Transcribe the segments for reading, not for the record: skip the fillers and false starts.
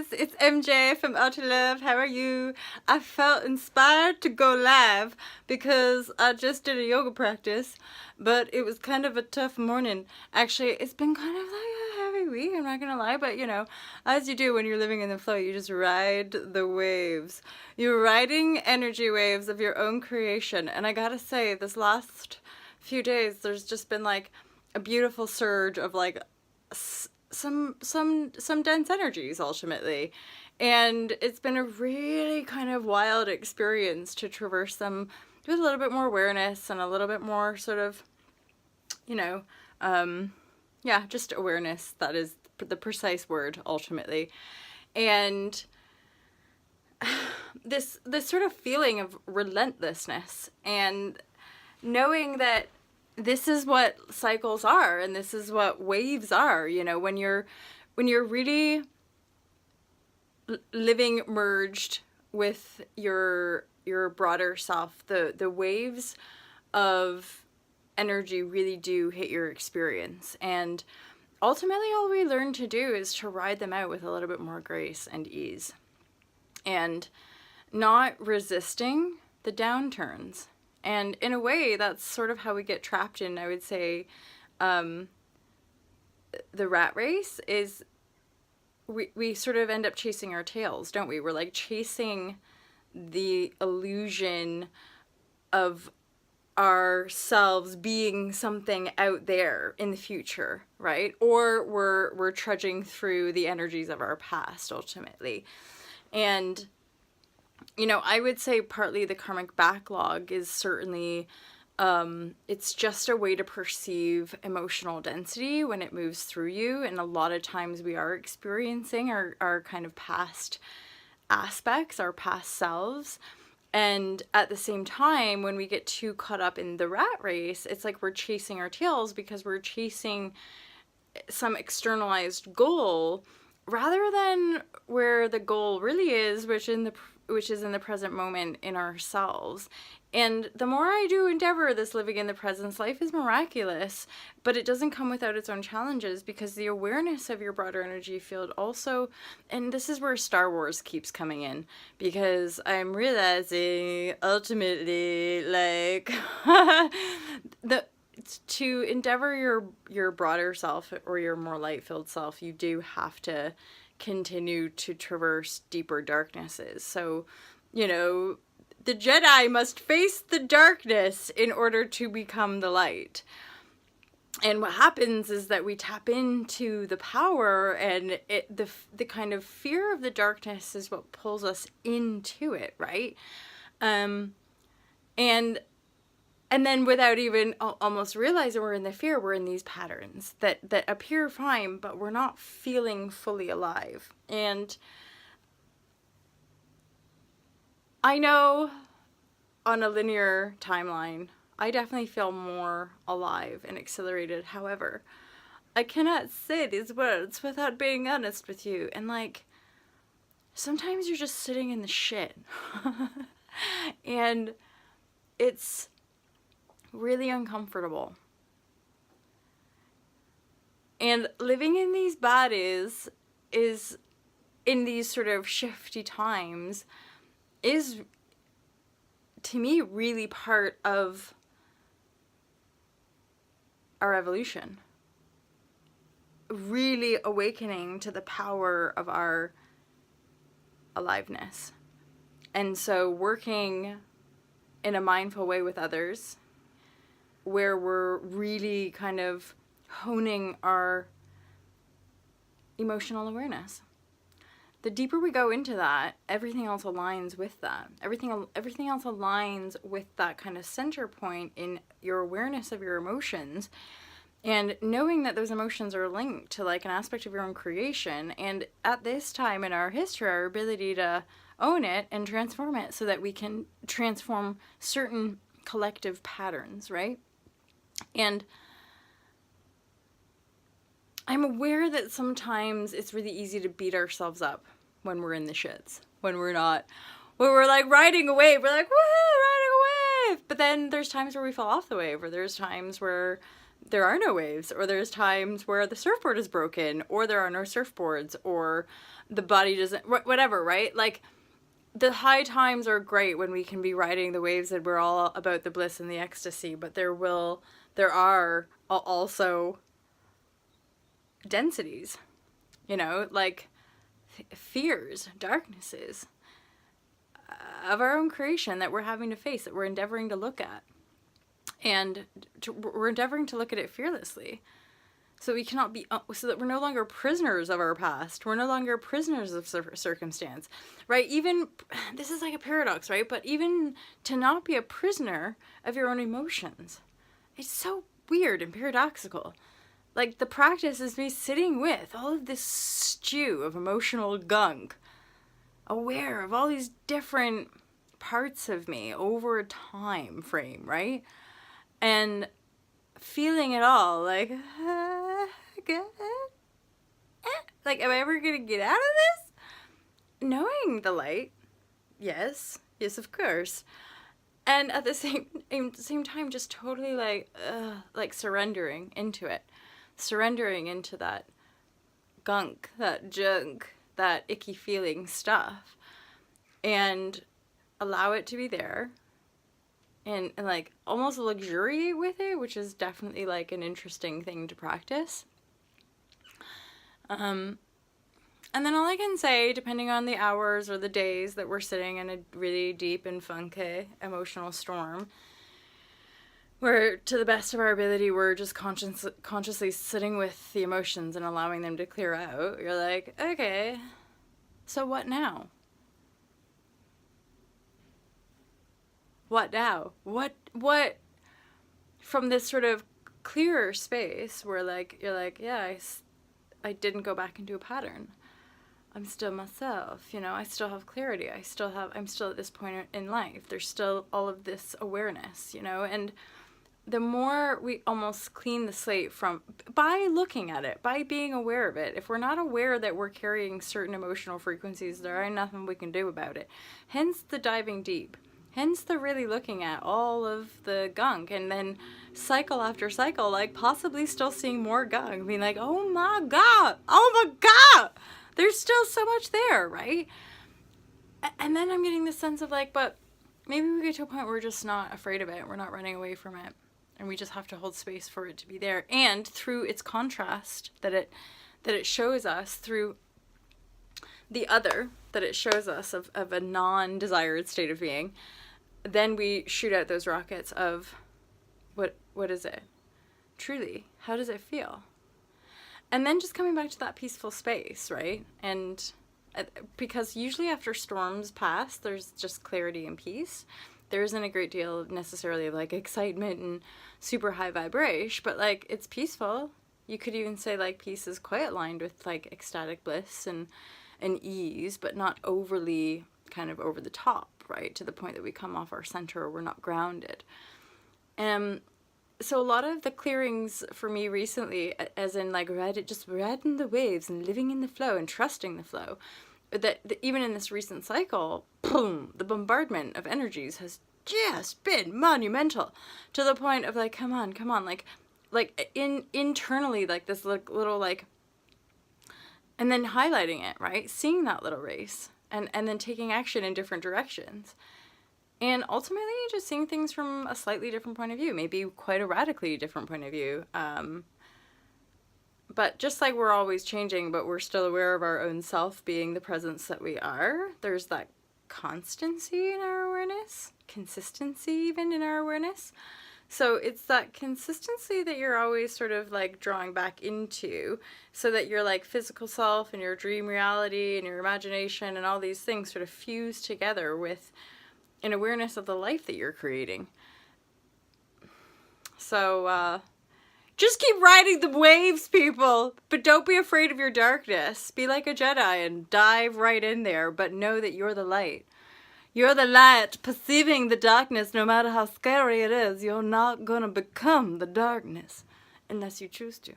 guys, it's MJ from Out to Love. How are you? I felt inspired to go live because I just did a yoga practice, but it was kind of a tough morning. Actually, it's been kind of like a heavy week, I'm not gonna lie, but you know, as you do when you're living in the flow, you just ride the waves. You're riding energy waves of your own creation, and I gotta say, this last few days, there's just been like a beautiful surge of like some dense energies ultimately, and it's been a really kind of wild experience to traverse them with a little bit more awareness and a little bit more sort of, you know, yeah, just awareness. That is the precise word ultimately. And this sort of feeling of relentlessness and knowing that this is what cycles are and this is what waves are, you know, when you're really living merged with your broader self, the waves of energy really do hit your experience, and ultimately all we learn to do is to ride them out with a little bit more grace and ease and not resisting the downturns. And in a way, that's sort of how we get trapped in, I would say, the rat race is we sort of end up chasing our tails, don't we? We're like chasing the illusion of ourselves being something out there in the future, right? Or we're trudging through the energies of our past ultimately. And you know, I would say partly the karmic backlog is certainly, it's just a way to perceive emotional density when it moves through you. And a lot of times we are experiencing our kind of past aspects, our past selves. And at the same time, when we get too caught up in the rat race, it's like we're chasing our tails because we're chasing some externalized goal rather than where the goal really is, which is in the present moment in ourselves. And the more I do endeavor this living in the presence, life is miraculous, but it doesn't come without its own challenges, because the awareness of your broader energy field also, and this is where Star Wars keeps coming in, because I'm realizing ultimately, like, to endeavor your broader self or your more light-filled self, you do have to continue to traverse deeper darknesses. So, you know, the Jedi must face the darkness in order to become the light. And what happens is that we tap into the power, and the kind of fear of the darkness is what pulls us into it, right? And then without even almost realizing we're in the fear, we're in these patterns that appear fine, but we're not feeling fully alive. And I know on a linear timeline, I definitely feel more alive and exhilarated. However, I cannot say these words without being honest with you. And like, sometimes you're just sitting in the shit. And it's really uncomfortable. And living in these bodies is, in these sort of shifty times, is, to me, really part of our evolution. Really awakening to the power of our aliveness. And so working in a mindful way with others, where we're really kind of honing our emotional awareness. The deeper we go into that, everything else aligns with that. Everything else aligns with that kind of center point in your awareness of your emotions, and knowing that those emotions are linked to like an aspect of your own creation. And at this time in our history, our ability to own it and transform it so that we can transform certain collective patterns, right? And I'm aware that sometimes it's really easy to beat ourselves up when we're in the shits, when we're like riding a wave, we're like, woohoo, riding a wave. But then there's times where we fall off the wave, or there's times where there are no waves, or there's times where the surfboard is broken, or there are no surfboards, or the body doesn't, whatever, right? Like, the high times are great when we can be riding the waves and we're all about the bliss and the ecstasy, but there are also densities, you know, like fears, darknesses of our own creation that we're having to face, that we're endeavoring to look at. And we're endeavoring to look at it fearlessly. So we cannot be, so that we're no longer prisoners of our past. We're no longer prisoners of circumstance, right? Even, this is like a paradox, right? But even to not be a prisoner of your own emotions, it's so weird and paradoxical. Like, the practice is me sitting with all of this stew of emotional gunk, aware of all these different parts of me over a time frame, right? And feeling it all, like, like, am I ever gonna get out of this? Knowing the light, yes, of course, and at the same time, just totally like surrendering into it, surrendering into that gunk, that junk, that icky feeling stuff, and allow it to be there. And like almost luxuriate with it, which is definitely like an interesting thing to practice. And then all I can say, depending on the hours or the days that we're sitting in a really deep and funky emotional storm, where to the best of our ability we're just consciously sitting with the emotions and allowing them to clear out, you're like, okay, so what now? What now? What from this sort of clearer space where like you're like, yeah, I didn't go back into a pattern. I'm still myself, you know, I still have clarity. I'm still at this point in life. There's still all of this awareness, you know, and the more we almost clean the slate by looking at it, by being aware of it. If we're not aware that we're carrying certain emotional frequencies, there ain't nothing we can do about it. Hence the diving deep. Hence the really looking at all of the gunk, and then cycle after cycle, like possibly still seeing more gunk, being like, oh my God, there's still so much there, right? And then I'm getting this sense of like, but maybe we get to a point where we're just not afraid of it, we're not running away from it, and we just have to hold space for it to be there. And through its contrast that it shows us, through the other that it shows us of a non-desired state of being, then we shoot out those rockets of what is it? Truly, how does it feel? And then just coming back to that peaceful space, right? And because usually after storms pass, there's just clarity and peace. There isn't a great deal of necessarily like excitement and super high vibration, but like it's peaceful. You could even say like peace is quite aligned with like ecstatic bliss and ease, but not overly kind of over the top, right? To the point that we come off our center or we're not grounded. So a lot of the clearings for me recently, as in like riding the waves and living in the flow and trusting the flow, that even in this recent cycle, boom, the bombardment of energies has just been monumental to the point of like, come on, like internally, like this little like, and then highlighting it, right? Seeing that little race and then taking action in different directions. And ultimately just seeing things from a slightly different point of view, maybe quite a radically different point of view. But just like we're always changing, but we're still aware of our own self being the presence that we are, there's that constancy in our awareness, consistency even in our awareness. So it's that consistency that you're always sort of like drawing back into, so that your like physical self and your dream reality and your imagination and all these things sort of fuse together with an awareness of the life that you're creating. So just keep riding the waves, people, but don't be afraid of your darkness. Be like a Jedi and dive right in there, but know that you're the light. You're the light, perceiving the darkness, no matter how scary it is. You're not gonna become the darkness unless you choose to,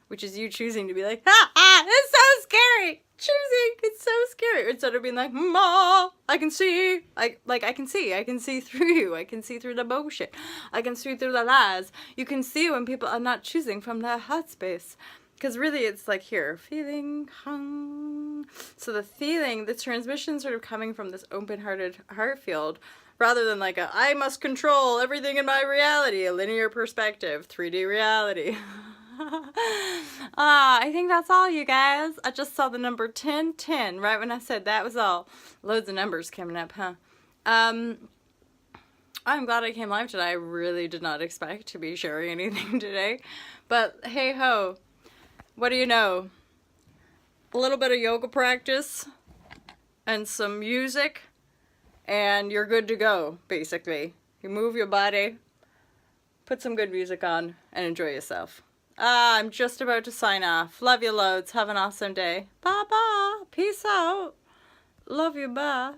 which is you choosing to be like, it's so scary. Choosing, it's so scary. instead of being like, Ma, I can see. I can see. I can see through you. I can see through the bullshit. I can see through the lies. You can see when people are not choosing from their heart space. Because really it's like here, feeling hung. So the feeling, the transmission sort of coming from this open-hearted heart field, rather than like a, I must control everything in my reality, a linear perspective, 3D reality. I think that's all, you guys. I just saw the number 1010 right when I said that was all. Loads of numbers coming up, huh? I'm glad I came live today. I really did not expect to be sharing anything today. But hey ho, what do you know? A little bit of yoga practice and some music and you're good to go, basically. You move your body, put some good music on, and enjoy yourself. I'm just about to sign off. Love you loads. Have an awesome day. Bye-bye. Peace out. Love you. Bye.